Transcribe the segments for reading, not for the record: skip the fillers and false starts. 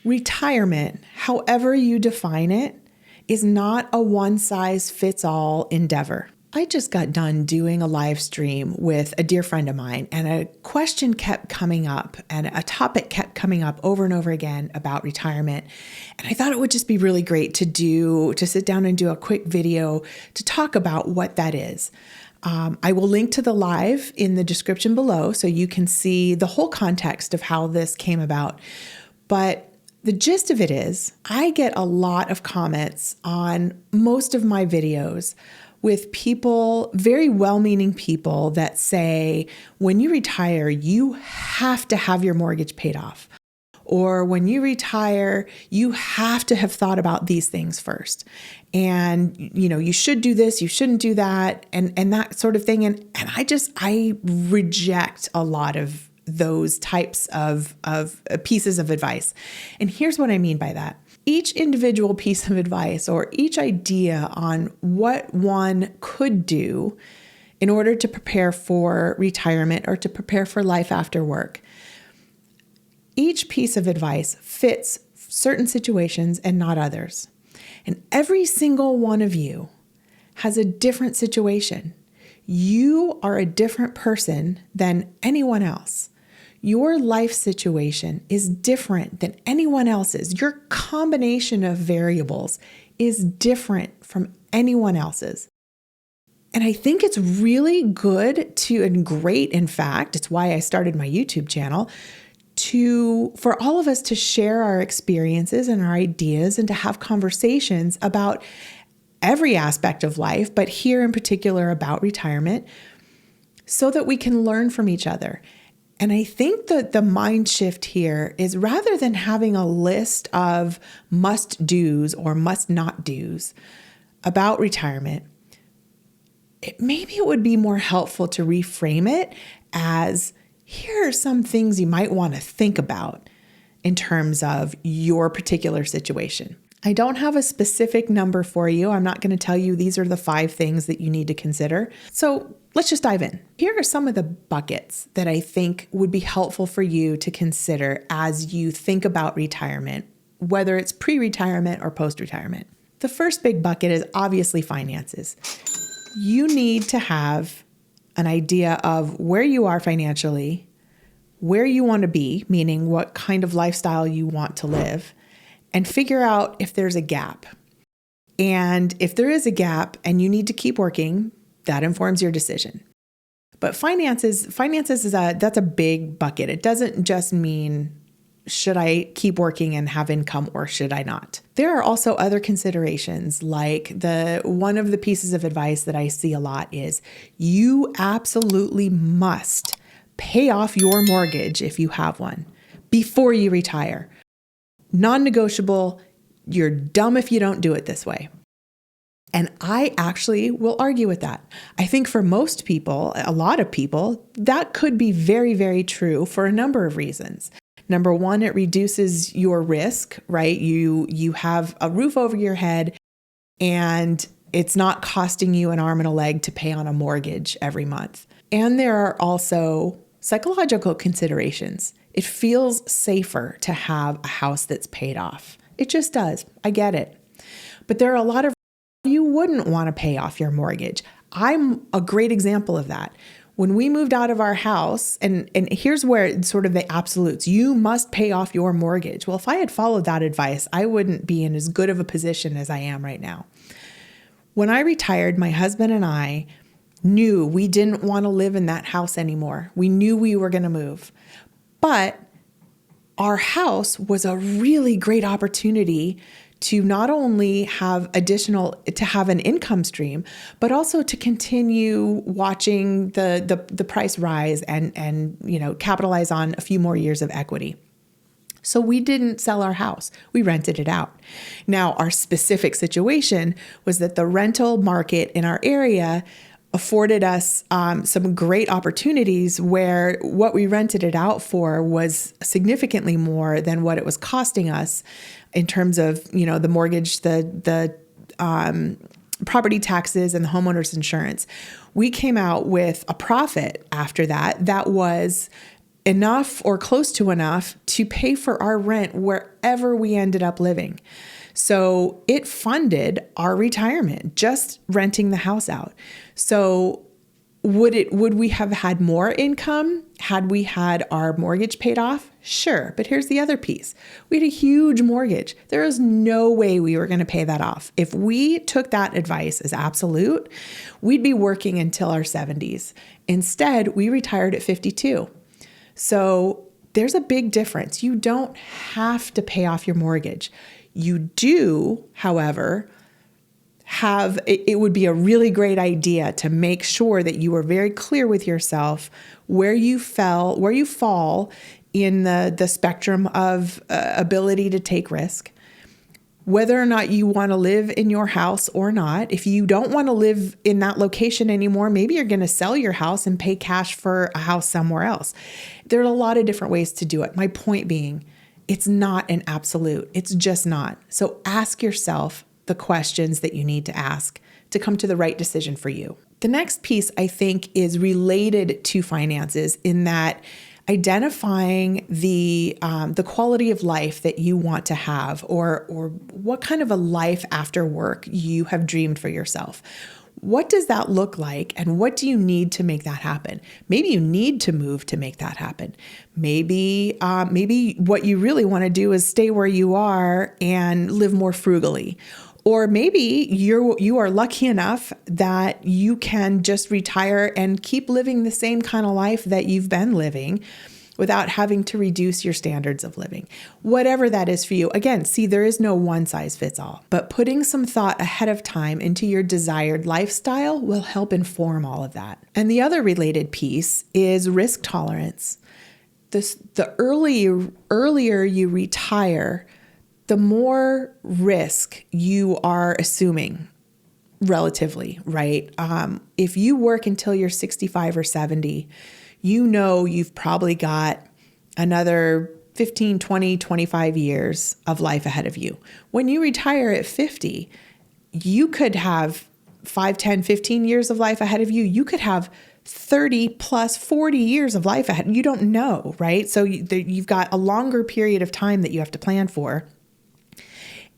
Retirement, however you define it, is not a one-size-fits-all endeavor. I just got done doing a live stream with a dear friend of mine, and a question kept coming up and a topic kept coming up over and over again about retirement. And I thought it would just be really great to sit down and do a quick video to talk about what that is. I will link to the live in the description below so you can see the whole context of how this came about. But the gist of it is, I get a lot of comments on most of my videos with people, very well-meaning people, that say, when you retire, you have to have your mortgage paid off. Or when you retire, you have to have thought about these things first. And, you should do this, you shouldn't do that, and that sort of thing. And I reject a lot of those types of pieces of advice. And here's what I mean by that. Each individual piece of advice or each idea on what one could do in order to prepare for retirement or to prepare for life after work, each piece of advice fits certain situations and not others. And every single one of you has a different situation. You are a different person than anyone else. Your life situation is different than anyone else's. Your combination of variables is different from anyone else's. And I think it's really good and great, in fact, it's why I started my YouTube channel, for all of us to share our experiences and our ideas and to have conversations about every aspect of life, but here in particular about retirement, so that we can learn from each other. And I think that the mind shift here is, rather than having a list of must-dos or must-not-dos about retirement, maybe it would be more helpful to reframe it as, here are some things you might want to think about in terms of your particular situation. I don't have a specific number for you. I'm not going to tell you these are the 5 things that you need to consider. So let's just dive in. Here are some of the buckets that I think would be helpful for you to consider as you think about retirement, whether it's pre-retirement or post-retirement. The first big bucket is obviously finances. You need to have an idea of where you are financially, where you want to be, meaning what kind of lifestyle you want to live, and figure out if there's a gap. And if there is a gap and you need to keep working, that informs your decision. But finances that's a big bucket. It doesn't just mean, should I keep working and have income or should I not? There are also other considerations, like one of the pieces of advice that I see a lot is, you absolutely must pay off your mortgage if you have one before you retire. Non-negotiable. You're dumb if you don't do it this way. And I actually will argue with that. I think for most people, a lot of people, that could be very, very true for a number of reasons. Number one, it reduces your risk, right? You have a roof over your head and it's not costing you an arm and a leg to pay on a mortgage every month. And there are also psychological considerations. It feels safer to have a house that's paid off. It just does. I get it. But there are a lot of you wouldn't want to pay off your mortgage. I'm a great example of that. When we moved out of our house, and here's where it's sort of the absolutes, you must pay off your mortgage. Well, if I had followed that advice, I wouldn't be in as good of a position as I am right now. When I retired, my husband and I knew we didn't want to live in that house anymore. We knew we were going to move. But our house was a really great opportunity to not only have to have an income stream, but also to continue watching the price rise and capitalize on a few more years of equity. So we didn't sell our house. We rented it out. Now, our specific situation was that the rental market in our area afforded us some great opportunities where what we rented it out for was significantly more than what it was costing us in terms of, the mortgage, the property taxes, and the homeowner's insurance. We came out with a profit after that was enough or close to enough to pay for our rent wherever we ended up living. So it funded our retirement, just renting the house out. So would we have had more income had we had our mortgage paid off? Sure. But here's the other piece. We had a huge mortgage. There is no way we were going to pay that off. If we took that advice as absolute, we'd be working until our 70s. Instead, we retired at 52. So there's a big difference. You don't have to pay off your mortgage. You do, however, it would be a really great idea to make sure that you are very clear with yourself where you fall in the spectrum of ability to take risk, whether or not you want to live in your house or not. If you don't want to live in that location anymore, maybe you're going to sell your house and pay cash for a house somewhere else. There are a lot of different ways to do it. My point being, it's not an absolute. It's just not. So ask yourself the questions that you need to ask to come to the right decision for you. The next piece, I think, is related to finances in that identifying the quality of life that you want to have, or what kind of a life after work you have dreamed for yourself. What does that look like, and what do you need to make that happen? Maybe you need to move to make that happen. Maybe what you really want to do is stay where you are and live more frugally. Or maybe you are lucky enough that you can just retire and keep living the same kind of life that you've been living without having to reduce your standards of living. Whatever that is for you. Again, see, there is no one size fits all, but putting some thought ahead of time into your desired lifestyle will help inform all of that. And the other related piece is risk tolerance. The earlier you retire, the more risk you are assuming relatively, right? If you work until you're 65 or 70, you know you've probably got another 15, 20, 25 years of life ahead of you. When you retire at 50, you could have 5, 10, 15 years of life ahead of you. You could have 30 plus 40 years of life ahead. You don't know, right? So you've got a longer period of time that you have to plan for.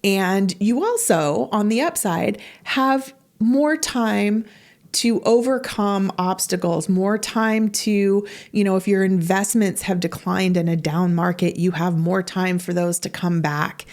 And you also, on the upside, have more time to overcome obstacles, more time to, if your investments have declined in a down market, you have more time for those to come back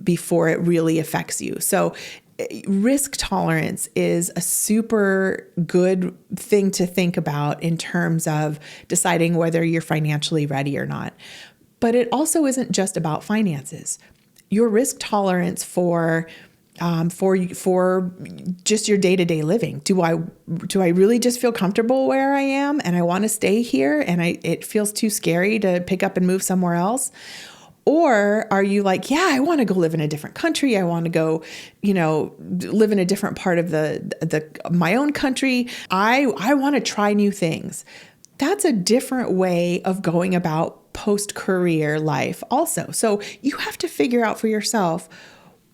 before it really affects you. So risk tolerance is a super good thing to think about in terms of deciding whether you're financially ready or not. But it also isn't just about finances. Your risk tolerance for just your day-to-day living. Do I really just feel comfortable where I am and I want to stay here and it feels too scary to pick up and move somewhere else? Or are you like, yeah, I want to go live in a different country. I want to go, live in a different part of my own country. I want to try new things. That's a different way of going about post-career life also. So you have to figure out for yourself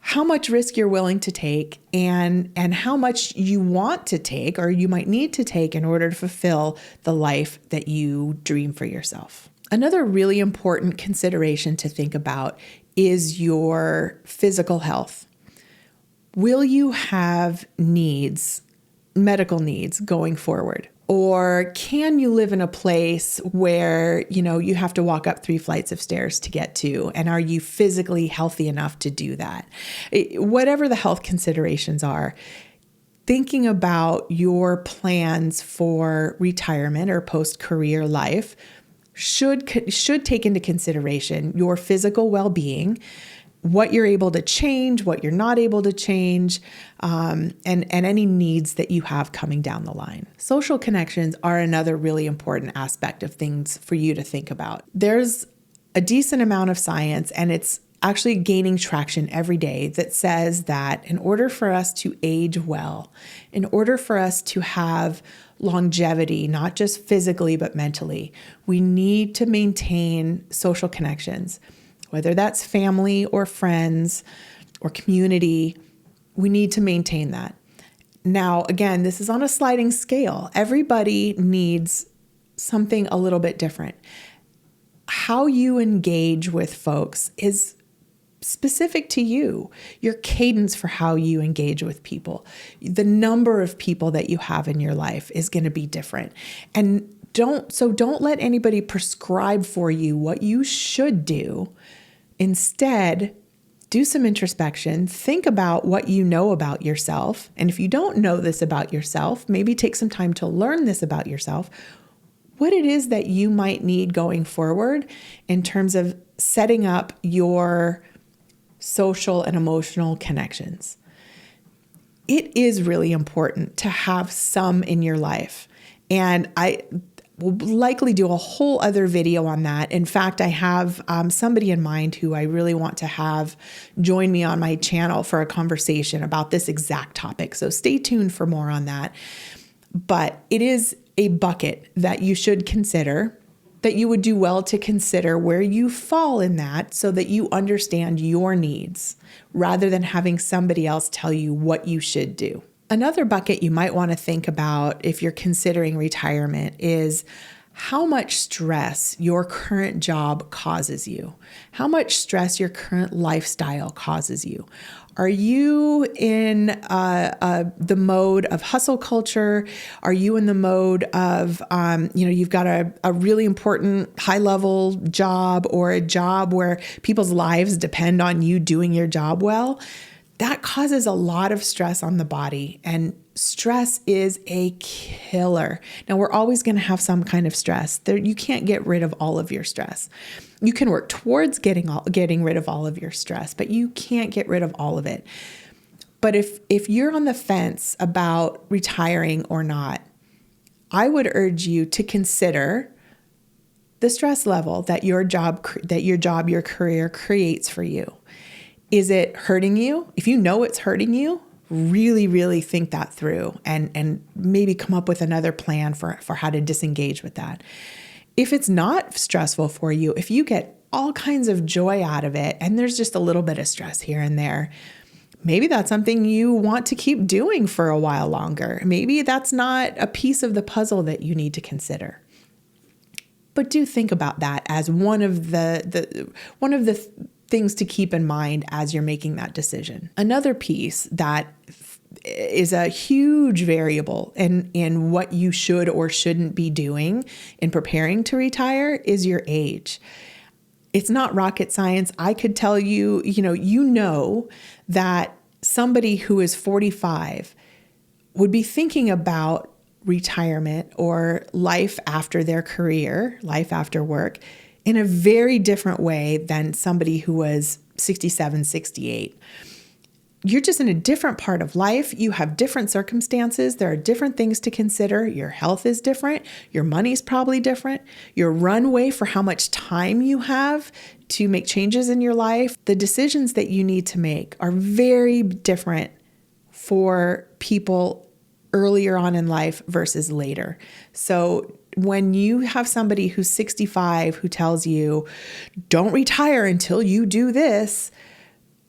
how much risk you're willing to take and how much you want to take or you might need to take in order to fulfill the life that you dream for yourself. Another really important consideration to think about is your physical health. Will you have medical needs going forward? Or can you live in a place where, you have to walk up 3 flights of stairs to get to? And are you physically healthy enough to do that? Whatever the health considerations are, thinking about your plans for retirement or post-career life should take into consideration your physical well-being, what you're able to change, what you're not able to change, and any needs that you have coming down the line. Social connections are another really important aspect of things for you to think about. There's a decent amount of science, and it's actually gaining traction every day, that says that in order for us to age well, in order for us to have longevity, not just physically, but mentally, we need to maintain social connections. Whether that's family or friends or community, we need to maintain that. Now, again, this is on a sliding scale. Everybody needs something a little bit different. How you engage with folks is specific to you. Your cadence for how you engage with people, the number of people that you have in your life is going to be different. And don't let anybody prescribe for you what you should do. Instead, do some introspection, think about what you know about yourself. And if you don't know this about yourself, maybe take some time to learn this about yourself, what it is that you might need going forward in terms of setting up your social and emotional connections. It is really important to have some in your life. And I will likely do a whole other video on that. In fact, I have somebody in mind who I really want to have join me on my channel for a conversation about this exact topic. So stay tuned for more on that. But it is a bucket that you should consider, that you would do well to consider where you fall in that so that you understand your needs rather than having somebody else tell you what you should do. Another bucket you might want to think about if you're considering retirement is how much stress your current job causes you, how much stress your current lifestyle causes you. Are you in the mode of hustle culture? Are you in the mode of, you've got a really important high-level job or a job where people's lives depend on you doing your job well? That causes a lot of stress on the body, and stress is a killer. Now, we're always going to have some kind of stress. You can't get rid of all of your stress. You can work towards getting rid of all of your stress, but you can't get rid of all of it. But if you're on the fence about retiring or not, I would urge you to consider the stress level that your career creates for you. Is it hurting you? If you know it's hurting you, really, really think that through and maybe come up with another plan for how to disengage with that. If it's not stressful for you, if you get all kinds of joy out of it and there's just a little bit of stress here and there, maybe that's something you want to keep doing for a while longer. Maybe that's not a piece of the puzzle that you need to consider. But do think about that as one of the things to keep in mind as you're making that decision. Another piece that is a huge variable in what you should or shouldn't be doing in preparing to retire is your age. It's not rocket science. I could tell you, you know that somebody who is 45 would be thinking about retirement or life after their career, life after work, in a very different way than somebody who was 67, 68. You're just in a different part of life. You have different circumstances. There are different things to consider. Your health is different. Your money's probably different. Your runway for how much time you have to make changes in your life, the decisions that you need to make are very different for people earlier on in life versus later. So when you have somebody who's 65 who tells you, don't retire until you do this,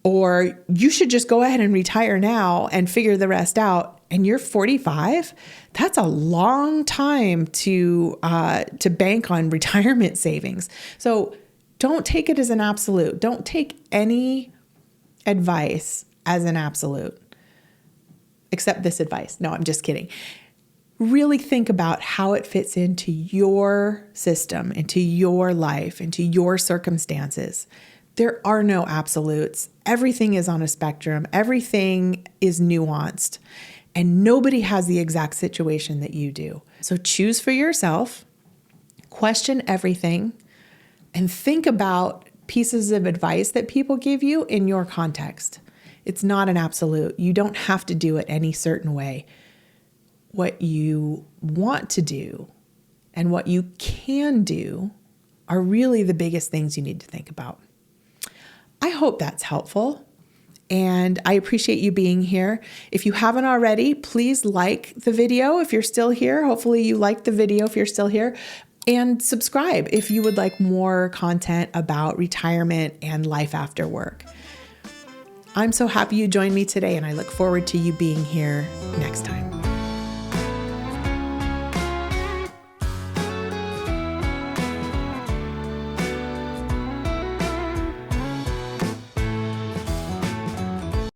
or you should just go ahead and retire now and figure the rest out, and you're 45, that's a long time to bank on retirement savings. So don't take it as an absolute. Don't take any advice as an absolute, except this advice. No, I'm just kidding. Really think about how it fits into your system, into your life, into your circumstances. There are no absolutes. Everything is on a spectrum. Everything is nuanced, and nobody has the exact situation that you do. So choose for yourself, question everything, and think about pieces of advice that people give you in your context. It's not an absolute. You don't have to do it any certain way. What you want to do and what you can do are really the biggest things you need to think about. I hope that's helpful, and I appreciate you being here. If you haven't already, please like the video if you're still here. Hopefully you liked the video if you're still here, and subscribe if you would like more content about retirement and life after work. I'm so happy you joined me today, and I look forward to you being here next time.